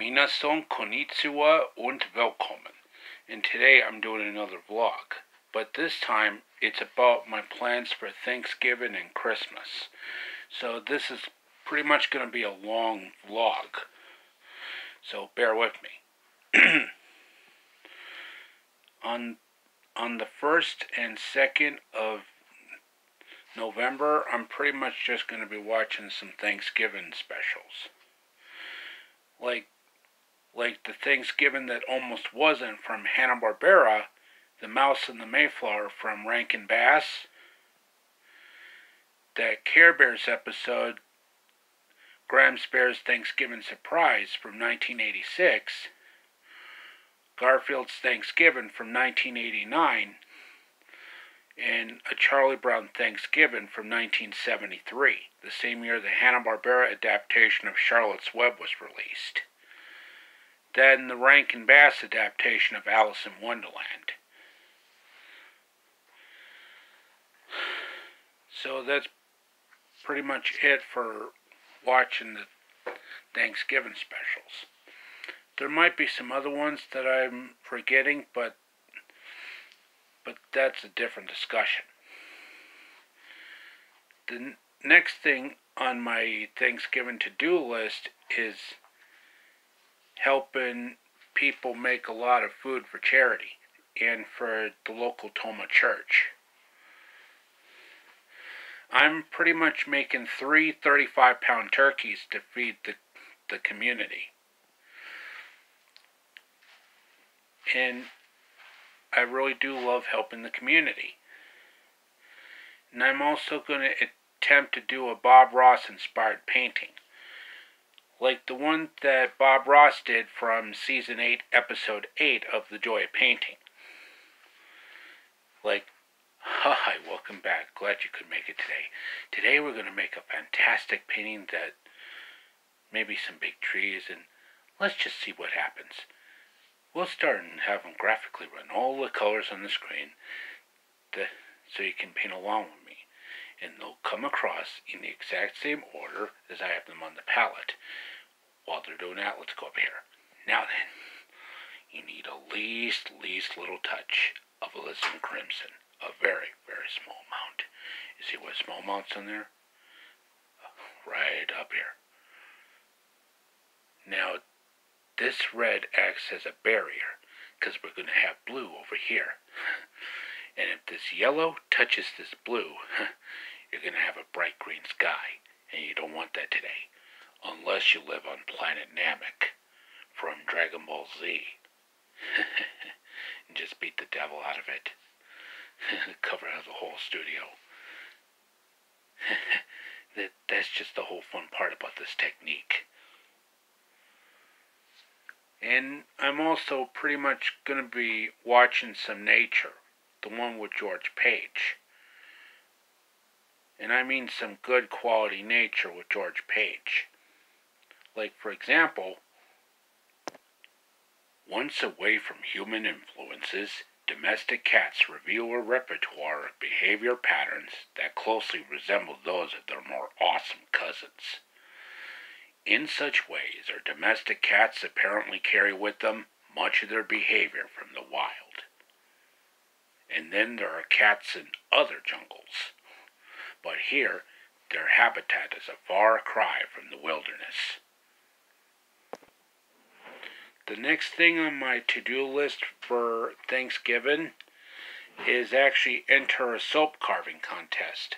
Minasan konnichiwa und willkommen. And today I'm doing another vlog. But this time it's about my plans for Thanksgiving and Christmas. So this is pretty much going to be a long vlog. So bear with me. on the 1st and 2nd of November, I'm pretty much just going to be watching some Thanksgiving specials. Like the Thanksgiving that almost wasn't from Hanna-Barbera, The Mouse and the Mayflower from Rankin Bass, that Care Bears episode, Graham Spare's Thanksgiving Surprise from 1986, Garfield's Thanksgiving from 1989, and A Charlie Brown Thanksgiving from 1973, the same year the Hanna-Barbera adaptation of Charlotte's Web was released. Then the Rankin Bass adaptation of Alice in Wonderland. So that's pretty much it for watching the Thanksgiving specials. There might be some other ones that I'm forgetting, but that's a different discussion. The next thing on my Thanksgiving to-do list is helping people make a lot of food for charity and for the local Toma church. I'm pretty much making 3 35-pound turkeys to feed the community. And I really do love helping the community. And I'm also going to attempt to do a Bob Ross inspired painting. Like the one that Bob Ross did from Season 8, Episode 8 of The Joy of Painting. Like, hi, welcome back. Glad you could make it today. Today we're going to make a fantastic painting that maybe some big trees, and let's just see what happens. We'll start and have them graphically run all the colors on the screen so you can paint along with me. And they'll come across in the exact same order as I have them on the palette. While they're doing that, let's go up here. Now then, you need a least little touch of alizarin crimson. A very, very small amount. You see what small amount's on there? Right up here. Now, this red acts as a barrier, because we're going to have blue over here. And if this yellow touches this blue, you're going to have a bright green sky, and you don't want that today. Unless you live on planet Namek from Dragon Ball Z. And just beat the devil out of it. Cover out the whole studio. That's just the whole fun part about this technique. And I'm also pretty much going to be watching some nature. The one with George Page. And I mean some good quality nature with George Page. Like, for example, once away from human influences, domestic cats reveal a repertoire of behavior patterns that closely resemble those of their more awesome cousins. In such ways are domestic cats apparently carry with them much of their behavior from the wild. And then there are cats in other jungles. But here, their habitat is a far cry from the wilderness. The next thing on my to-do list for Thanksgiving is actually enter a soap carving contest.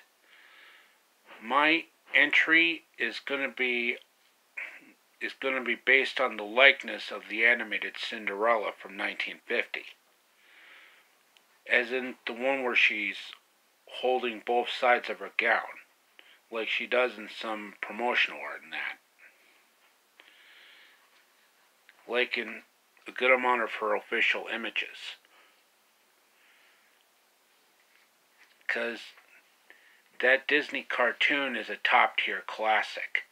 My entry is going to be based on the likeness of the animated Cinderella from 1950. As in the one where she's holding both sides of her gown, like she does in some promotional art and that. Like in a good amount of her official images. Because that Disney cartoon is a top-tier classic.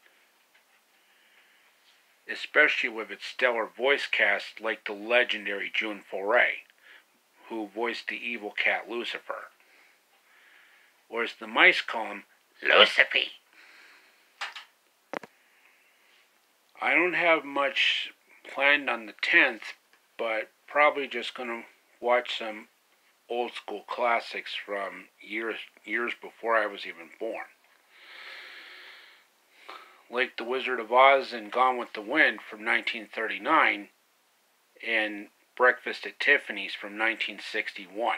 Especially with its stellar voice cast like the legendary June Foray, who voiced the evil cat Lucifer. Or as the mice call him, Lucifer. I don't have much planned on the 10th, but probably just gonna watch some old school classics from years before I was even born. Like The Wizard of Oz and Gone with the Wind from 1939, and Breakfast at Tiffany's from 1961.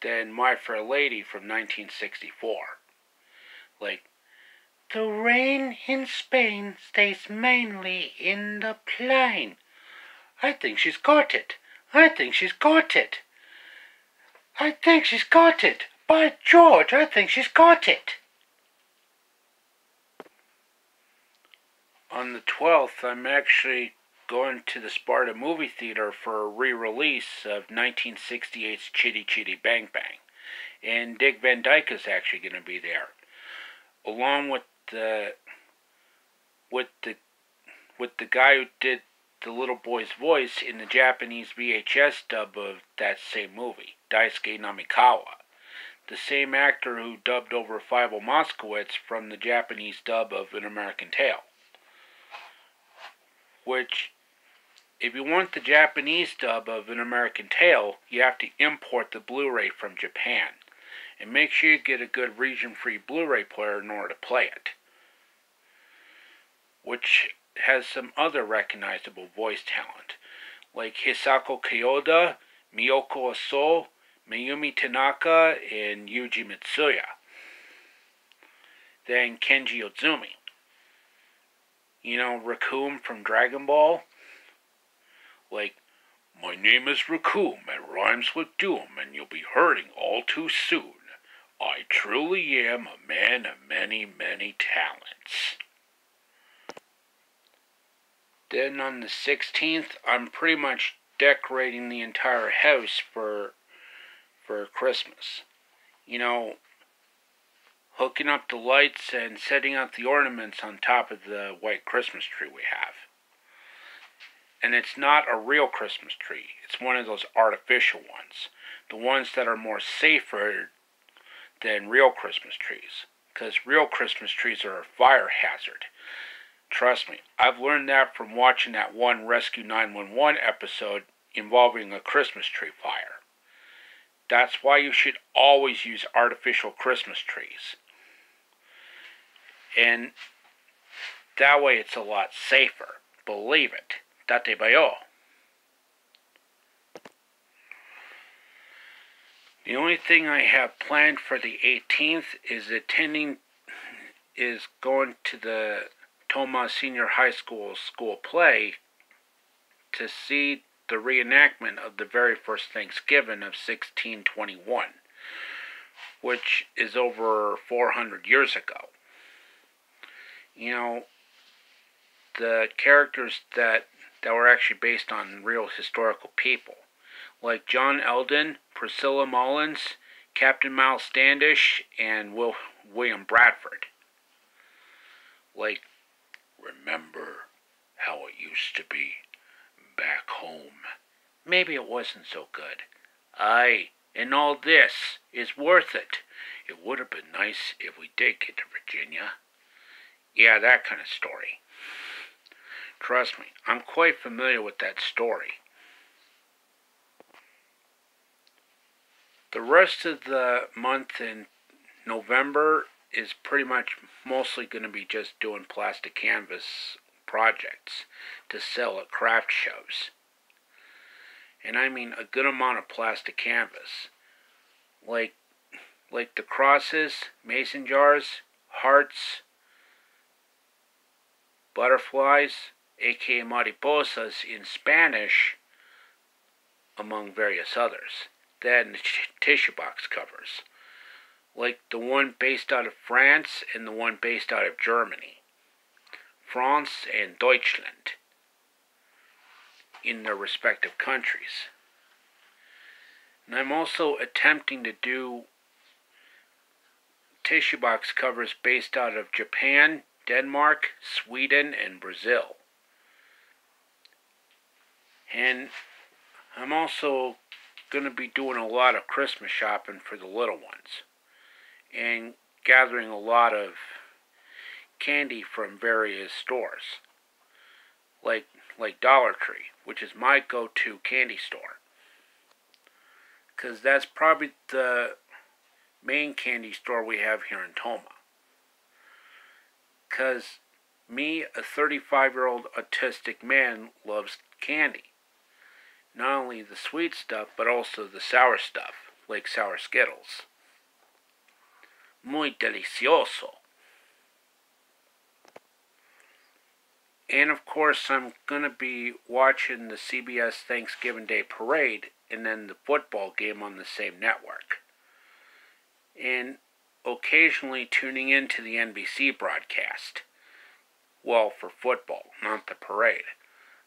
Then My Fair Lady from 1964. Like, the rain in Spain stays mainly in the plain. I think she's got it. I think she's got it. I think she's got it. By George, I think she's got it. On the 12th, I'm actually going to the Sparta movie theater for a re-release of 1968's Chitty Chitty Bang Bang. And Dick Van Dyke is actually going to be there, along with the guy who did the little boy's voice in the Japanese VHS dub of that same movie, Daisuke Namikawa, the same actor who dubbed over Fievel Moskowitz from the Japanese dub of An American Tail. Which, if you want the Japanese dub of An American Tail, you have to import the Blu-ray from Japan, and make sure you get a good region-free Blu-ray player in order to play it, which has some other recognizable voice talent, like Hisako Kyoda, Miyoko Aso, Mayumi Tanaka, and Yuji Mitsuya. Then Kenji Ozumi. You know, Raccoon from Dragon Ball? Like, my name is Raccoon, it rhymes with doom, and you'll be hurting all too soon. I truly am a man of many, many talents. Then on the 16th, I'm pretty much decorating the entire house for Christmas. You know, hooking up the lights and setting up the ornaments on top of the white Christmas tree we have. And it's not a real Christmas tree. It's one of those artificial ones. The ones that are more safer than real Christmas trees. Because real Christmas trees are a fire hazard. Trust me, I've learned that from watching that one Rescue 911 episode involving a Christmas tree fire. That's why you should always use artificial Christmas trees. And that way it's a lot safer. Believe it. Date bayo. The only thing I have planned for the 18th is going to the Toma Senior High School play to see the reenactment of the very first Thanksgiving of 1621, which is over 400 years ago. You know, the characters that were actually based on real historical people, like John Eldon, Priscilla Mullins, Captain Miles Standish, and William Bradford. Like, remember how it used to be back home? Maybe it wasn't so good. Aye, and all this is worth it. It would have been nice if we did get to Virginia. Yeah, that kind of story. Trust me, I'm quite familiar with that story. The rest of the month in November is pretty much mostly going to be just doing plastic canvas projects to sell at craft shows. And I mean a good amount of plastic canvas. Like the crosses, mason jars, hearts, butterflies, aka mariposas in Spanish, among various others. Then the tissue box covers, like the one based out of France and the one based out of Germany. France and Deutschland, in their respective countries. And I'm also attempting to do tissue box covers based out of Japan, Denmark, Sweden, and Brazil. And I'm also going to be doing a lot of Christmas shopping for the little ones, and gathering a lot of candy from various stores. like Dollar Tree, which is my go-to candy store. Because that's probably the main candy store we have here in Tomah. Because me, a 35-year-old autistic man, loves candy. Not only the sweet stuff, but also the sour stuff, like sour Skittles. Muy delicioso. And of course, I'm going to be watching the CBS Thanksgiving Day Parade and then the football game on the same network. And occasionally tuning into the NBC broadcast. Well, for football, not the parade.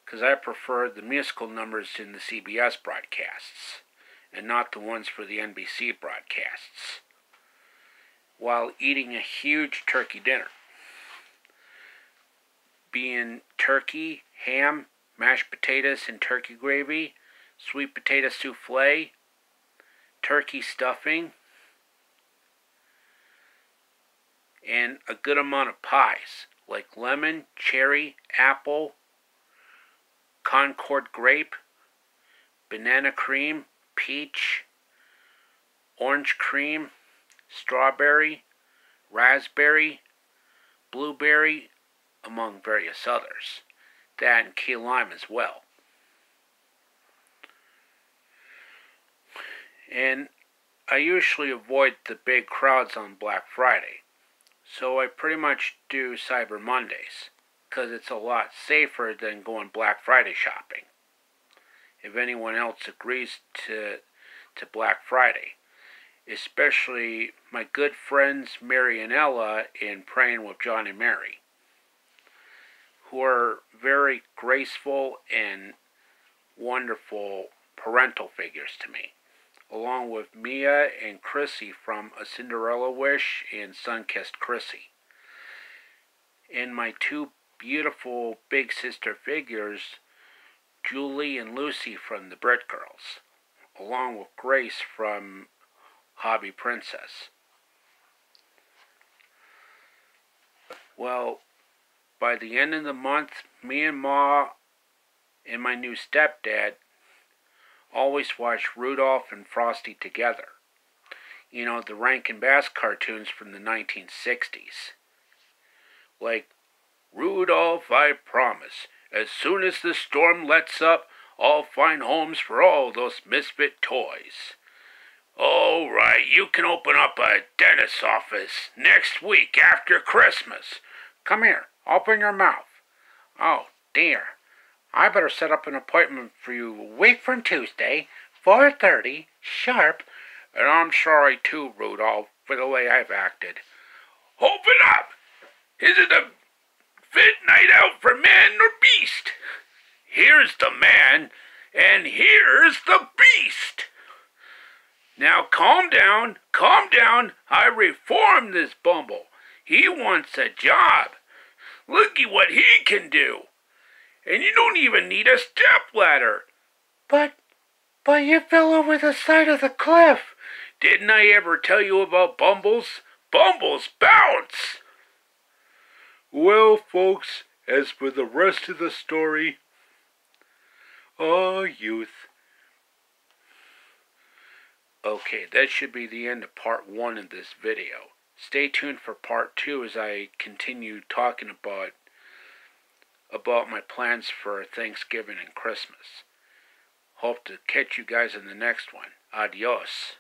Because I prefer the musical numbers in the CBS broadcasts, and not the ones for the NBC broadcasts, while eating a huge turkey dinner. Being turkey, ham, mashed potatoes and turkey gravy, sweet potato souffle, turkey stuffing, and a good amount of pies, like lemon, cherry, apple, Concord grape, banana cream, peach, orange cream, strawberry, raspberry, blueberry, among various others. That and key lime as well. And I usually avoid the big crowds on Black Friday, so I pretty much do Cyber Mondays, because it's a lot safer than going Black Friday shopping. If anyone else agrees to Black Friday. Especially my good friends Mary and Ella in Praying with John and Mary, who are very graceful and wonderful parental figures to me, along with Mia and Chrissy from A Cinderella Wish and Sunkissed Chrissy. And my two beautiful big sister figures, Julie and Lucy from the Brit Girls, along with Grace from Hobby Princess. Well, by the end of the month, me and Ma and my new stepdad always watch Rudolph and Frosty together. You know, the Rankin Bass cartoons from the 1960s. Like, Rudolph, I promise, as soon as the storm lets up, I'll find homes for all those misfit toys. All right, you can open up a dentist's office next week after Christmas. Come here, open your mouth. Oh, dear. I better set up an appointment for you a week from Tuesday, 4:30, sharp. And I'm sorry too, Rudolph, for the way I've acted. Open up! Is it a fit night out for man or beast? Here's the man, and here's the beast. Now calm down, I reformed this Bumble. He wants a job. Looky what he can do. And you don't even need a stepladder. But you fell over the side of the cliff. Didn't I ever tell you about Bumbles? Bumbles bounce! Well, folks, as for the rest of the story, youth. Okay, that should be the end of part 1 of this video. Stay tuned for part 2 as I continue talking about my plans for Thanksgiving and Christmas. Hope to catch you guys in the next one. Adios.